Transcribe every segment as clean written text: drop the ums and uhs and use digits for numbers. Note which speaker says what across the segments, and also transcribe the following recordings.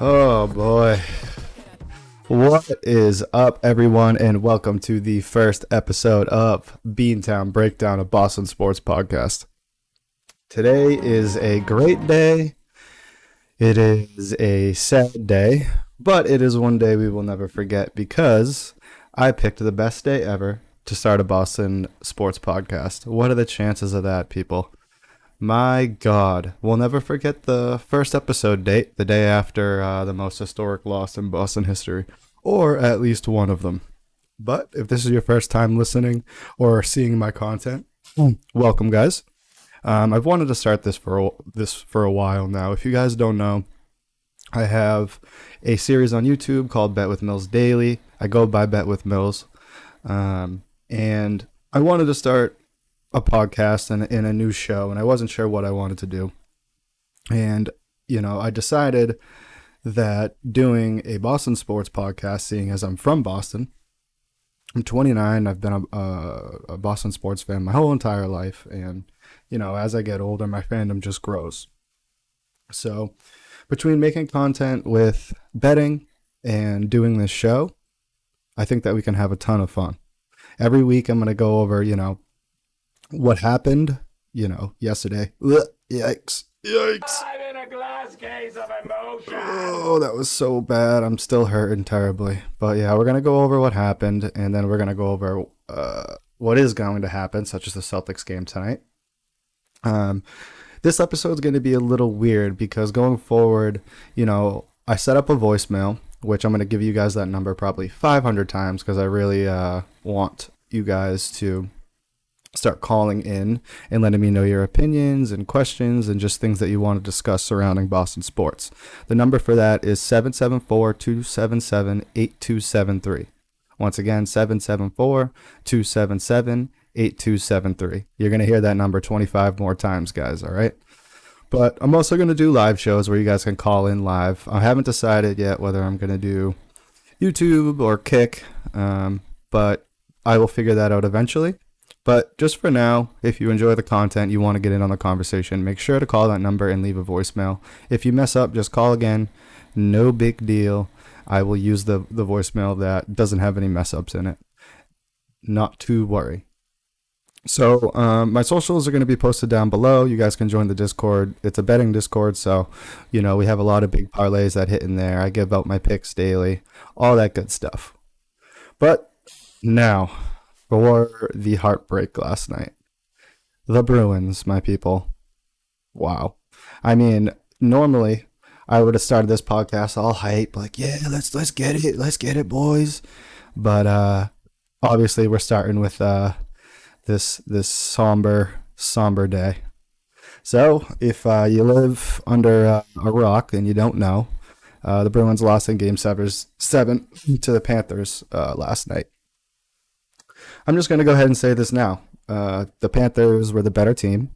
Speaker 1: Oh boy. What is up, everyone, and welcome to the first episode of Beantown Breakdown, a Boston sports podcast. Today is a great day. It is a sad day, but it is one day we will never forget because I picked the best day ever to start a Boston sports podcast. What are the chances of that, people? My God, we'll never forget the first episode date, the day after the most historic loss in Boston history, or at least one of them. But if this is your first time listening or seeing my content, welcome, guys. I've wanted to start this for a while now. If you guys don't know, I have a series on YouTube called Bet with Mills Daily. I go by Bet with Mills, and I wanted to start a podcast and in a new show, and I wasn't sure what I wanted to do. And, I decided that doing a Boston sports podcast, seeing as I'm from Boston, I'm 29, I've been a Boston sports fan my whole entire life, and, as I get older, my fandom just grows. So, between making content with betting and doing this show, I think that we can have a ton of fun. Every week I'm going to go over, what happened, yesterday. Ugh, yikes.
Speaker 2: I'm in a glass case of emotion.
Speaker 1: Oh, that was so bad. I'm still hurting terribly. But yeah, we're going to go over what happened, and then we're going to go over what is going to happen, such as the Celtics game tonight. This episode is going to be a little weird because going forward, I set up a voicemail, which I'm going to give you guys that number probably 500 times because I really want you guys to start calling in and letting me know your opinions and questions and just things that you want to discuss surrounding Boston sports. The number for that is 774-277-8273. Once again, 774-277-8273. You're going to hear that number 25 more times, guys, all right? But I'm also going to do live shows where you guys can call in live. I haven't decided yet whether I'm going to do YouTube or Kick, but I will figure that out eventually. But just for now, if you enjoy the content, you want to get in on the conversation, make sure to call that number and leave a voicemail. If you mess up, just call again. No big deal. I will use the voicemail that doesn't have any mess ups in it. Not to worry. So my socials are going to be posted down below. You guys can join the Discord. It's a betting Discord, so, we have a lot of big parlays that hit in there. I give out my picks daily, all that good stuff. But now, for the heartbreak last night. The Bruins, my people. Wow. I mean, normally I would have started this podcast all hype, like, yeah, let's get it. Let's get it, boys. But obviously we're starting with this somber day. So if you live under a rock and you don't know, the Bruins lost in Game 7 to the Panthers last night. I'm just going to go ahead and say this now. The Panthers were the better team.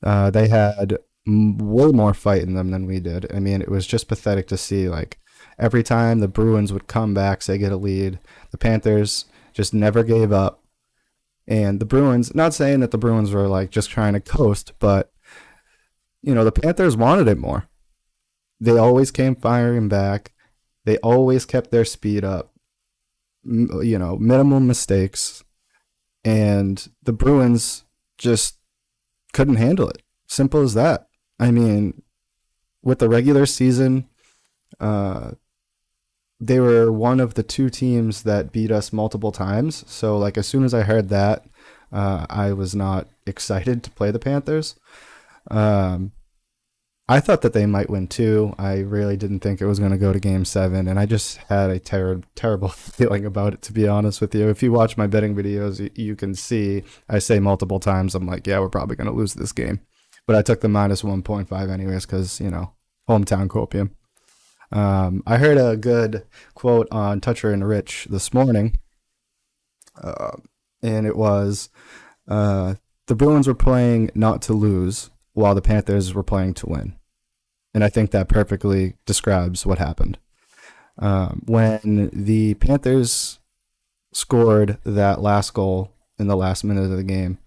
Speaker 1: They had way more fight in them than we did. I mean, it was just pathetic to see, like, every time the Bruins would come back, say, get a lead, the Panthers just never gave up. And the Bruins, not saying that the Bruins were, like, just trying to coast, but, the Panthers wanted it more. They always came firing back. They always kept their speed up. Minimal mistakes, and the Bruins just couldn't handle it. Simple as that. I mean, with the regular season, they were one of the two teams that beat us multiple times. So, like, as soon as I heard that, I was not excited to play the Panthers. I thought that they might win too. I really didn't think it was going to go to Game 7, and I just had a terrible feeling about it, to be honest with you. If you watch my betting videos, you can see I say multiple times, I'm like, yeah, we're probably going to lose this game. But I took the minus 1.5 anyways because, hometown copium. I heard a good quote on Toucher and Rich this morning, and it was, the Bruins were playing not to lose, while the Panthers were playing to win. And I think that perfectly describes what happened. When the Panthers scored that last goal in the last minute of the game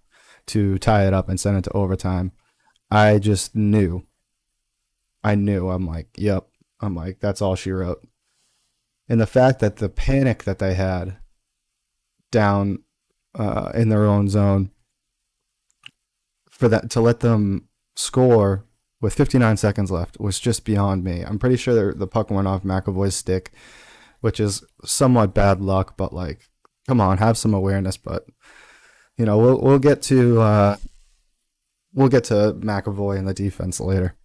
Speaker 1: to tie it up and send it to overtime, I just knew. I'm like, yep, I'm like, that's all she wrote. And the fact that the panic that they had down in their own zone for that to let them score with 59 seconds left was just beyond me. I'm pretty sure the puck went off McAvoy's stick, which is somewhat bad luck, but like, come on, have some awareness. But you know, we'll get to McAvoy and the defense later.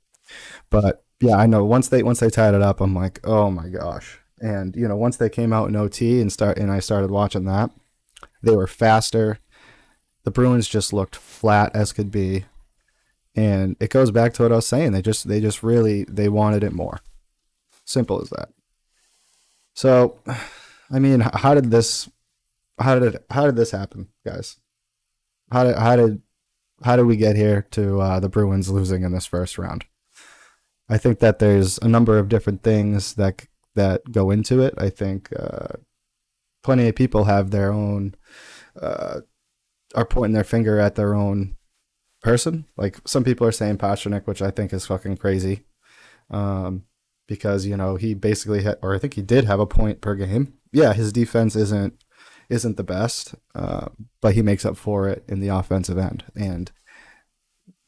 Speaker 1: But yeah, I know once they tied it up, I'm like, oh my gosh. And you know, once they came out in OT and I started watching that, they were faster. The Bruins just looked flat as could be. And it goes back to what I was saying. They just really wanted it more. Simple as that. So, I mean, how did this happen, guys? How did we get here to the Bruins losing in this first round? I think that there's a number of different things that go into it. I think plenty of people have their own are pointing their finger at their own person. Like some people are saying Pastrnak, which I think is fucking crazy, because you know he basically I think he did have a point per game. Yeah, his defense isn't the best, but he makes up for it in the offensive end. And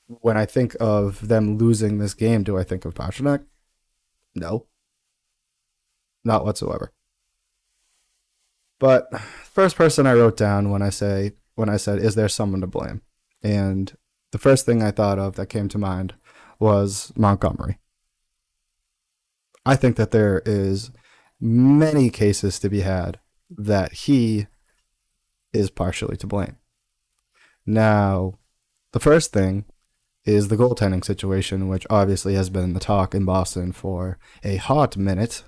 Speaker 1: when I think of them losing this game, do I think of Pastrnak? No, not whatsoever. But first person I wrote down when I said, is there someone to blame? And the first thing I thought of that came to mind was Montgomery. I think that there is many cases to be had that he is partially to blame. Now, the first thing is the goaltending situation, which obviously has been the talk in Boston for a hot minute.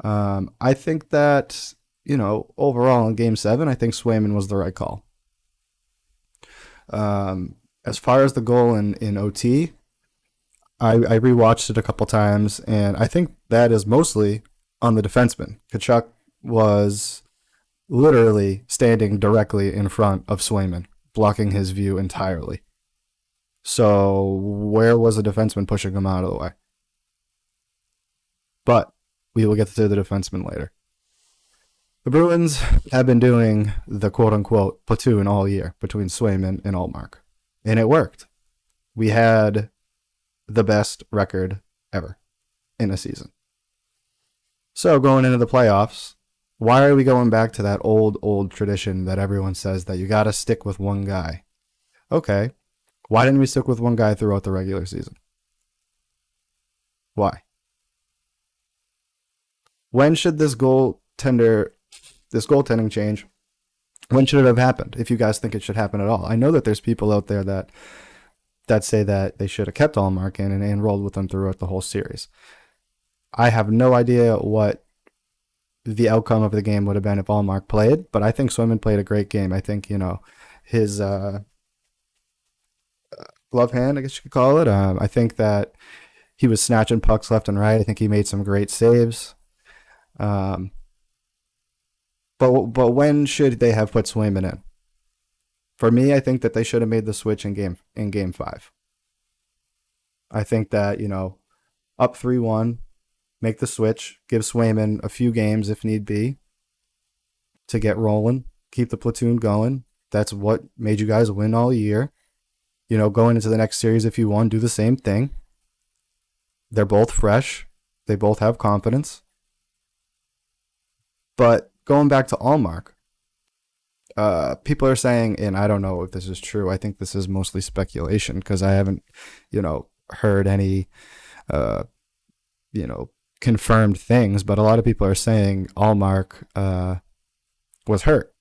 Speaker 1: I think that, you know, overall in Game 7, I think Swayman was the right call. As far as the goal in OT, I rewatched it a couple times, and I think that is mostly on the defenseman. Tkachuk was literally standing directly in front of Swayman, blocking his view entirely. So where was the defenseman pushing him out of the way? But we will get to the defenseman later. The Bruins have been doing the quote-unquote platoon all year between Swayman and Altmark, and it worked. We had the best record ever in a season. So going into the playoffs, why are we going back to that old tradition that everyone says that you got to stick with one guy? Okay, why didn't we stick with one guy throughout the regular season? Why? When should this goaltending change, when should it have happened, if you guys think it should happen at all? I know that there's people out there that say that they should have kept Allmark in and rolled with them throughout the whole series. I have no idea what the outcome of the game would have been if Allmark played, but I think Swayman played a great game. I think, you know, his glove hand, I guess you could call it. I think that he was snatching pucks left and right. I think he made some great saves. But when should they have put Swayman in? For me, I think that they should have made the switch in game 5. I think that, you know, up 3-1, make the switch, give Swayman a few games if need be to get rolling, keep the platoon going. That's what made you guys win all year. You know, going into the next series, if you won, do the same thing. They're both fresh. They both have confidence. But going back to Allmark, people are saying, and I don't know if this is true, I think this is mostly speculation because I haven't, you know, heard any, confirmed things, but a lot of people are saying Allmark was hurt.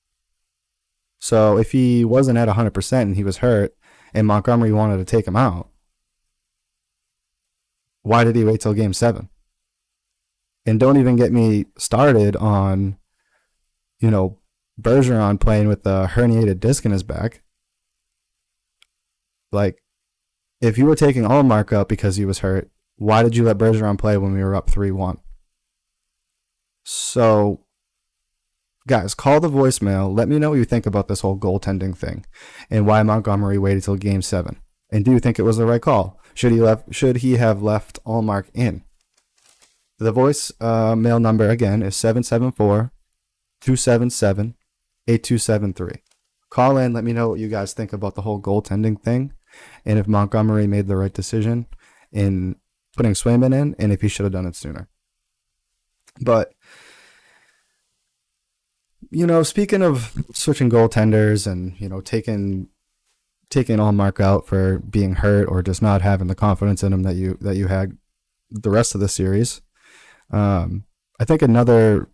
Speaker 1: So if he wasn't at 100% and he was hurt and Montgomery wanted to take him out, why did he wait till game 7? And don't even get me started on, you know, Bergeron playing with the herniated disc in his back. Like, if you were taking Allmark out because he was hurt, why did you let Bergeron play when we were up 3-1? So, guys, call the voicemail. Let me know what you think about this whole goaltending thing and why Montgomery waited till game 7. And do you think it was the right call? Should he have left Allmark in? The voice mail number again is 774-277-8273. Call in, let me know what you guys think about the whole goaltending thing, and if Montgomery made the right decision in putting Swayman in, and if he should have done it sooner. But, speaking of switching goaltenders and, taking Allmark out for being hurt or just not having the confidence in him that you had the rest of the series, I think another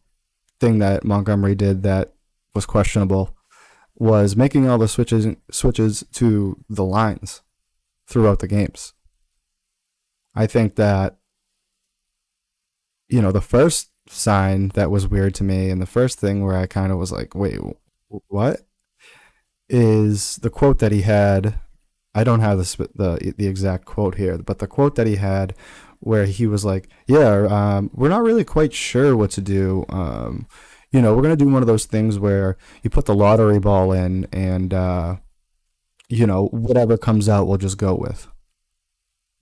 Speaker 1: thing that Montgomery did that was questionable was making all the switches to the lines throughout the games. I think that, the first sign that was weird to me, and the first thing where I kind of was like, wait, what? Is the quote that he had. I don't have the exact quote here, but the quote that he had where he was like, yeah, we're not really quite sure what to do. We're going to do one of those things where you put the lottery ball in and, whatever comes out, we'll just go with.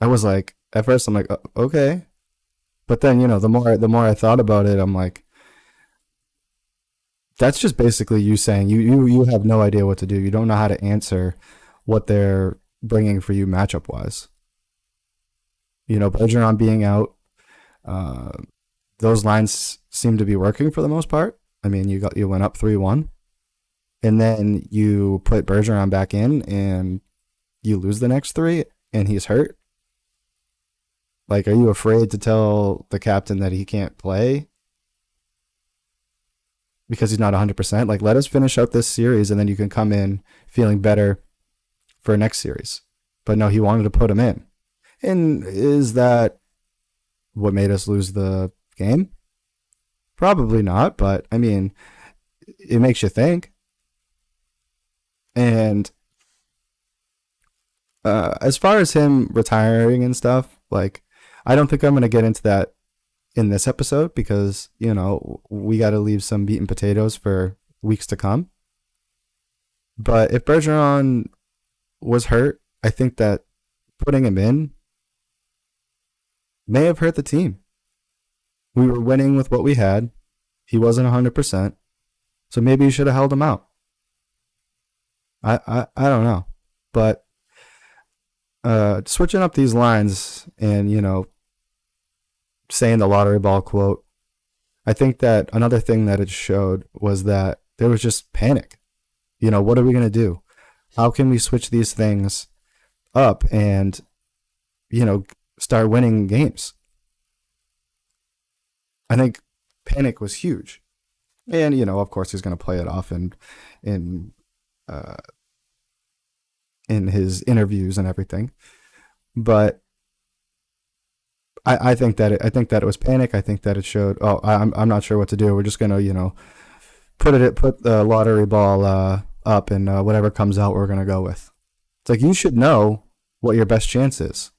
Speaker 1: I was like, at first I'm like, okay. But then, the more I thought about it, I'm like, that's just basically you saying you have no idea what to do. You don't know how to answer what they're bringing for you matchup wise. Bergeron being out, those lines seem to be working for the most part. I mean, you went up 3-1, and then you put Bergeron back in, and you lose the next three, and he's hurt. Like, are you afraid to tell the captain that he can't play because he's not 100%? Like, let us finish out this series, and then you can come in feeling better for next series. But no, he wanted to put him in. And is that what made us lose the game? Probably not, but I mean, it makes you think. And as far as him retiring and stuff, like, I don't think I'm going to get into that in this episode because, we got to leave some meat and potatoes for weeks to come. But if Bergeron was hurt, I think that putting him in may have hurt the team. We were winning with what we had. He wasn't 100%. So maybe you should have held him out. I don't know. But switching up these lines and, saying the lottery ball quote, I think that another thing that it showed was that there was just panic. What are we going to do? How can we switch these things up and, start winning games? I think panic was huge. And, of course he's going to play it off in his interviews and everything. But I think that it was panic. I think that it showed, I'm not sure what to do. We're just going to, put the lottery ball up and whatever comes out we're going to go with. It's like you should know what your best chance is.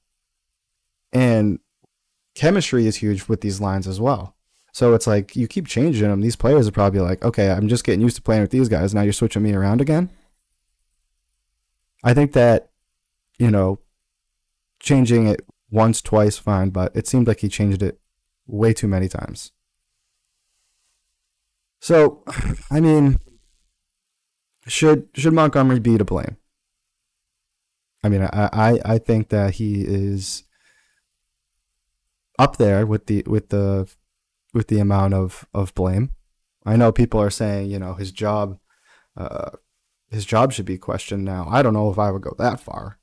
Speaker 1: And chemistry is huge with these lines as well. So it's like you keep changing them. These players are probably like, okay, I'm just getting used to playing with these guys. Now you're switching me around again. I think that, changing it once, twice, fine, but it seemed like he changed it way too many times. So, I mean, should Montgomery be to blame? I mean, I think that he is up there with the amount of blame. I know people are saying, his job should be questioned now. I don't know if I would go that far.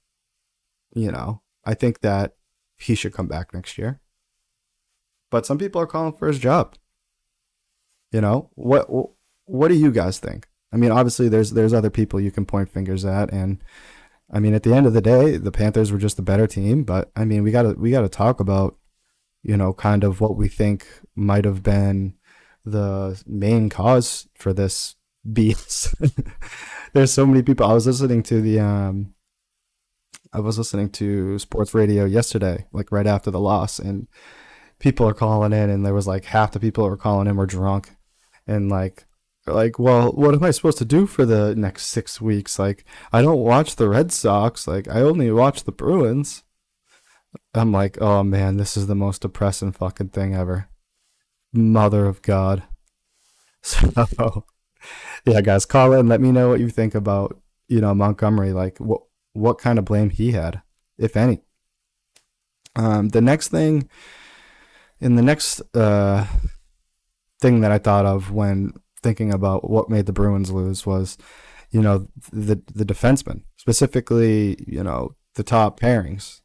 Speaker 1: I think that he should come back next year. But some people are calling for his job. What do you guys think? I mean, obviously there's other people you can point fingers at, and I mean, at the end of the day, the Panthers were just the better team, but I mean, we got to talk about, kind of what we think might have been the main cause for this BS. There's so many people. I was listening to sports radio yesterday, like right after the loss, and people are calling in, and there was like half the people who were calling in were drunk, and like, well, what am I supposed to do for the next 6 weeks? Like, I don't watch the Red Sox. Like, I only watch the Bruins. I'm like, oh man, this is the most depressing fucking thing ever. Mother of God. So yeah, guys, call in. Let me know what you think about Montgomery. Like, what kind of blame he had, if any. The next thing, in the next thing that I thought of when thinking about what made the Bruins lose was, the defensemen, specifically, the top pairings,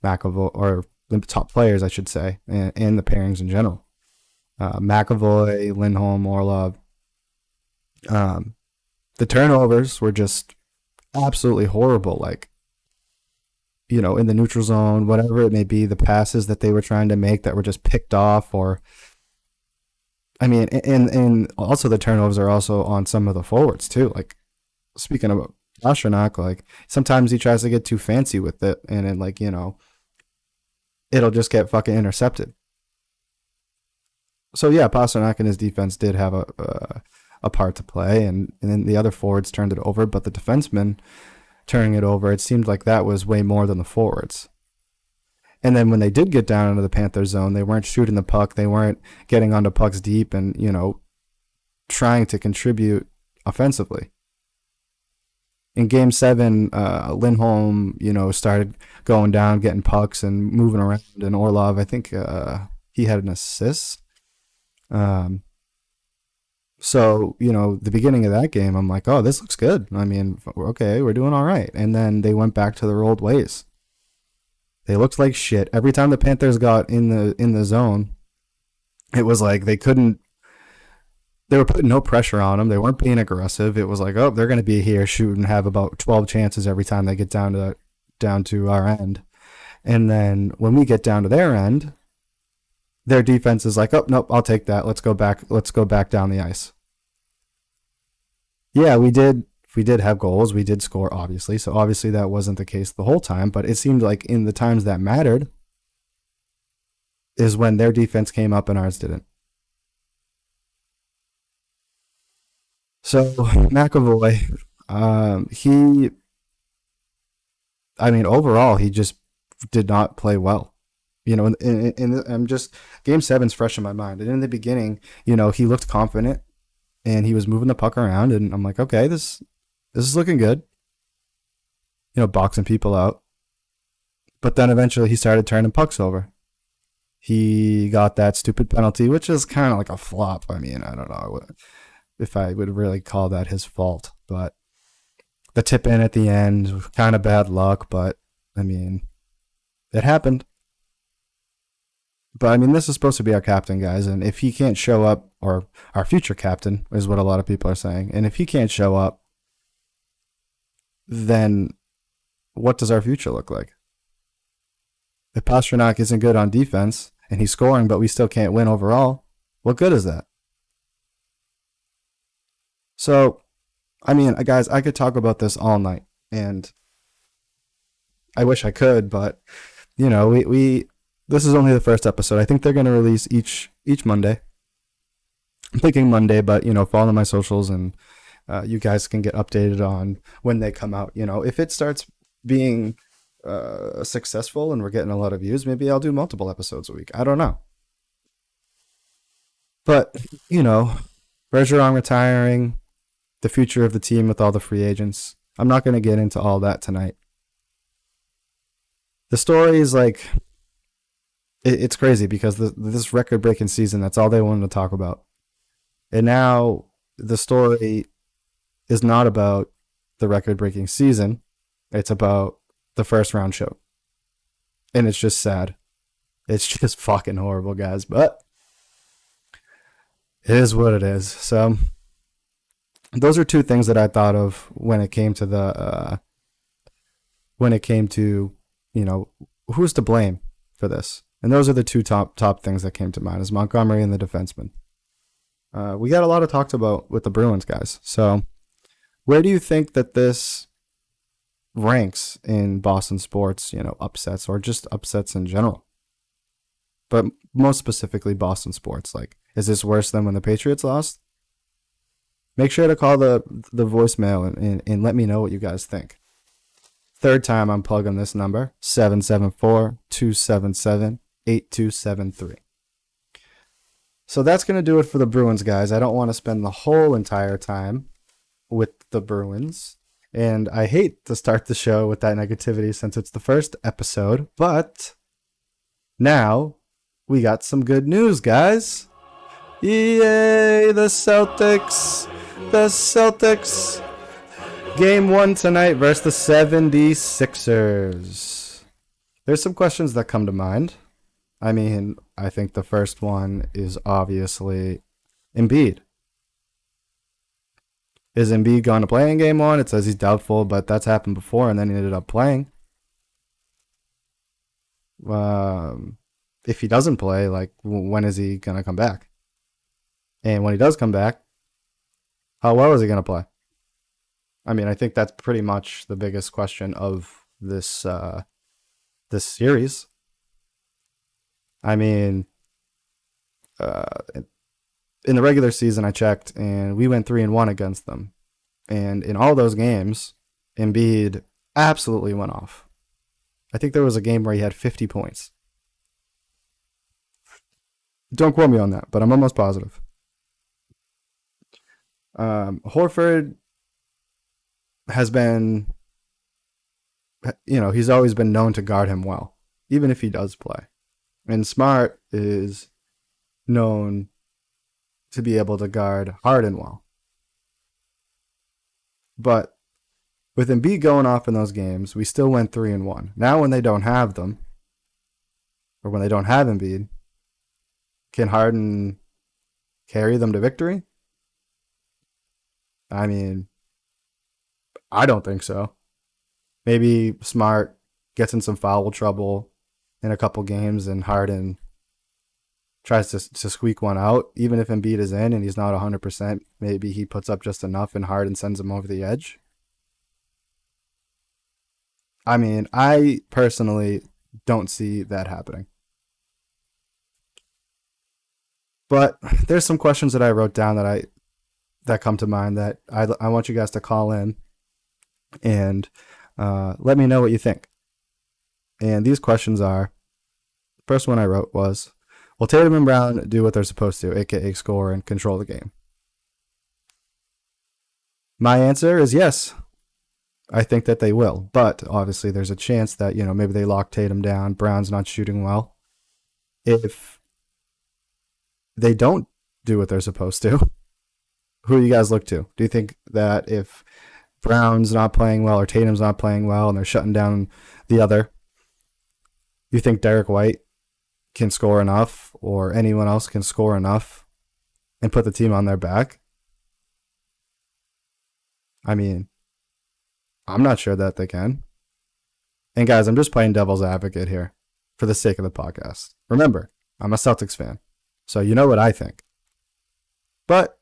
Speaker 1: McAvoy, or the top players, I should say, and the pairings in general. McAvoy, Lindholm, Orlov. The turnovers were just absolutely horrible. Like, in the neutral zone, whatever it may be, the passes that they were trying to make that were just picked off, or I mean, and also the turnovers are also on some of the forwards too. Like, speaking of Pastrnak, like sometimes he tries to get too fancy with it, and then like it'll just get fucking intercepted. So yeah, Pastrnak and his defense did have a part to play, and then the other forwards turned it over, but the defensemen turning it over, it seemed like that was way more than the forwards. And then when they did get down into the Panther zone, they weren't shooting the puck, they weren't getting onto pucks deep and, trying to contribute offensively. In Game 7, Lindholm, started going down, getting pucks and moving around, and Orlov, I think he had an assist. So, the beginning of that game, I'm like, oh, this looks good. I mean, okay, we're doing all right. And then they went back to their old ways. They looked like shit. Every time the Panthers got in the zone, it was like they were putting no pressure on them. They weren't being aggressive. It was like, oh, they're going to be here shooting, have about 12 chances every time they get down to our end. And then when we get down to their end, their defense is like, oh, nope, I'll take that. Let's go back down the ice. Yeah, we did have goals. We did score, obviously. So obviously that wasn't the case the whole time, but it seemed like in the times that mattered is when their defense came up and ours didn't. So McAvoy, overall, he just did not play well. And I'm just, Game 7's fresh in my mind. And in the beginning, he looked confident and he was moving the puck around, and I'm like, okay, this is looking good. Boxing people out. But then eventually he started turning pucks over. He got that stupid penalty, which is kind of like a flop. I mean, I don't know if I would really call that his fault, but the tip in at the end, kind of bad luck, but I mean, it happened. But I mean, this is supposed to be our captain, guys, and if he can't show up, or our future captain is what a lot of people are saying, and if he can't show up, then what does our future look like? If Pastrnak isn't good on defense and he's scoring, but we still can't win overall, what good is that? So, I mean, guys, I could talk about this all night, and I wish I could, but we this is only the first episode. I think they're going to release each Monday. I'm thinking Monday, but follow my socials, and you guys can get updated on when they come out. If it starts being successful and we're getting a lot of views, maybe I'll do multiple episodes a week. I don't know. But, Bergeron retiring, the future of the team with all the free agents. I'm not going to get into all that tonight. The story is like, it's crazy because this record-breaking season, that's all they wanted to talk about. And now the story is not about the record-breaking season. It's about the first round show. And it's just sad. It's just fucking horrible, guys. But it is what it is. So those are two things that I thought of when it came to who's to blame for this. And those are the two top things that came to mind, is Montgomery and the defenseman. We got a lot of talked about with the Bruins, guys. So where do you think that this ranks in Boston sports, upsets, or just upsets in general? But most specifically Boston sports. Like, is this worse than when the Patriots lost? Make sure to call the voicemail and let me know what you guys think. Third time I'm plugging this number, 774-277-8273. So that's going to do it for the Bruins, guys. I don't want to spend the whole entire time with the Bruins. And I hate to start the show with that negativity since it's the first episode. But now we got some good news, guys. Yay, the Celtics. The Celtics. Game 1 tonight versus the 76ers. There's some questions that come to mind. I mean, I think the first one is obviously Embiid. Is Embiid going to play in Game 1? It says he's doubtful, but that's happened before, and then he ended up playing. If he doesn't play, like, when is he going to come back? And when he does come back, how well is he going to play? I mean, I think that's pretty much the biggest question of this this series. I mean, in the regular season, I checked, and we went 3-1 against them. And in all those games, Embiid absolutely went off. I think there was a game where he had 50 points. Don't quote me on that, but I'm almost positive. Horford has been, he's always been known to guard him well, even if he does play. And Smart is known to be able to guard Harden well. But with Embiid going off in those games, we still went 3-1. Now when they don't have them, or when they don't have Embiid, can Harden carry them to victory? I mean, I don't think so. Maybe Smart gets in some foul trouble in a couple games and Harden tries to squeak one out. Even if Embiid is in and he's not 100%, maybe he puts up just enough and Harden sends him over the edge. I mean, I personally don't see that happening. But there's some questions that I wrote down that come to mind that I want you guys to call in and let me know what you think. And these questions are, the first one I wrote was, will Tatum and Brown do what they're supposed to, aka score and control the game? My answer is yes. I think that they will, but obviously there's a chance that, maybe they lock Tatum down. Brown's not shooting well. If they don't do what they're supposed to, who do you guys look to? Do you think that if Brown's not playing well or Tatum's not playing well and they're shutting down the other, you think Derek White can score enough or anyone else can score enough and put the team on their back? I mean, I'm not sure that they can. And guys, I'm just playing devil's advocate here for the sake of the podcast. Remember, I'm a Celtics fan, so you know what I think. But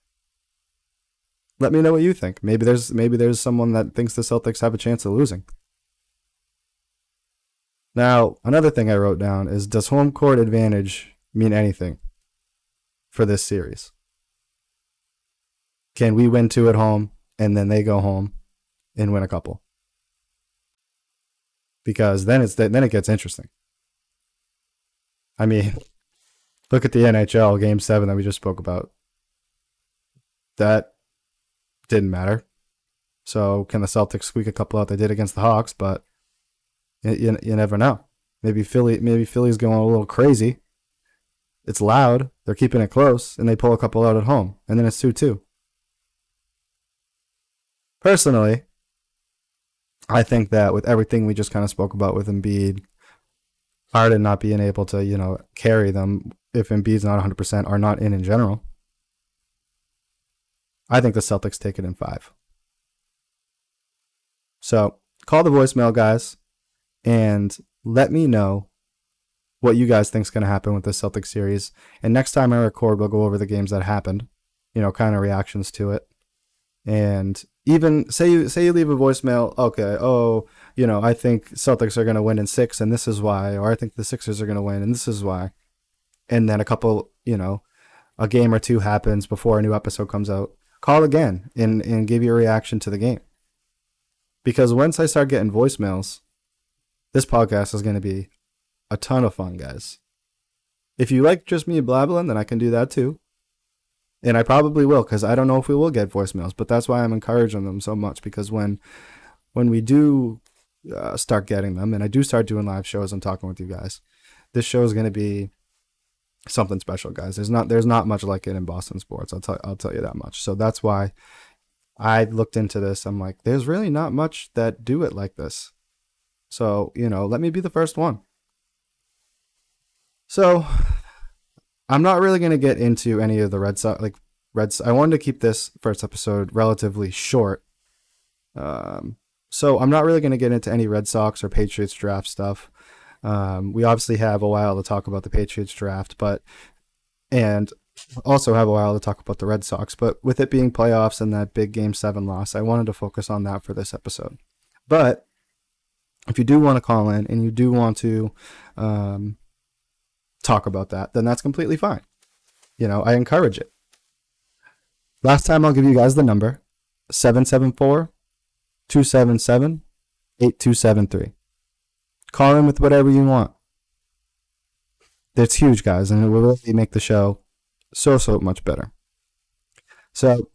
Speaker 1: let me know what you think. Maybe there's someone that thinks the Celtics have a chance of losing. Now, another thing I wrote down is, does home court advantage mean anything for this series? Can we win 2 at home and then they go home and win a couple? Because then it gets interesting. I mean, look at the NHL Game 7 that we just spoke about. That didn't matter. So can the Celtics squeak a couple out? They did against the Hawks, but you never know. Maybe Philly's going a little crazy. It's loud. They're keeping it close, and they pull a couple out at home, and then it's 2-2. Personally, I think that with everything we just kind of spoke about with Embiid, Harden not being able to, carry them if Embiid's not 100% or not in general, I think the Celtics take it in 5. So call the voicemail, guys, and let me know what you guys think is going to happen with this Celtics series. And next time I record, we'll go over the games that happened, kind of reactions to it. And even say you leave a voicemail, okay, I think Celtics are going to win in 6 and this is why, or I think the Sixers are going to win and this is why. And then a couple, a game or two happens before a new episode comes out. Call again and give your reaction to the game. Because once I start getting voicemails, this podcast is going to be a ton of fun, guys. If you like just me blabbling, then I can do that too. And I probably will, because I don't know if we will get voicemails, but that's why I'm encouraging them so much, because when we do start getting them, and I do start doing live shows and talking with you guys, this show is going to be something special, guys. There's not much like it in Boston sports. I'll tell you that much. So that's why I looked into this. I'm like, there's really not much that do it like this. So, let me be the first one. So I'm not really going to get into any of the Red Sox. I wanted to keep this first episode relatively short. So I'm not really going to get into any Red Sox or Patriots draft stuff. We obviously have a while to talk about the Patriots draft, and also have a while to talk about the Red Sox. But with it being playoffs and that big Game 7 loss, I wanted to focus on that for this episode. But if you do want to call in and you do want to talk about that, then that's completely fine. I encourage it. Last time, I'll give you guys the number, 774-277-8273. Call in with whatever you want. It's huge, guys, and it will really make the show so much better. So,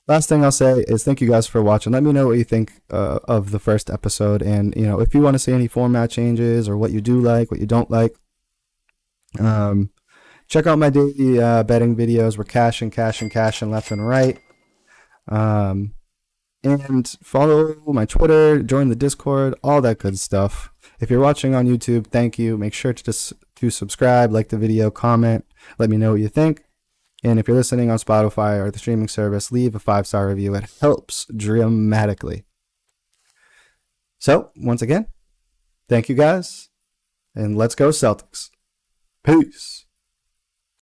Speaker 1: last thing I'll say is thank you guys for watching. Let me know what you think of the first episode, and if you want to see any format changes or what you do like, what you don't like. Check out my daily betting videos. We're cashing left and right. And follow my Twitter, join the Discord, all that good stuff. If you're watching on YouTube, thank you. Make sure to subscribe, like the video, comment, let me know what you think. And if you're listening on Spotify or the streaming service, leave a 5-star review. It helps dramatically. So, once again, thank you guys, and let's go Celtics. Peace.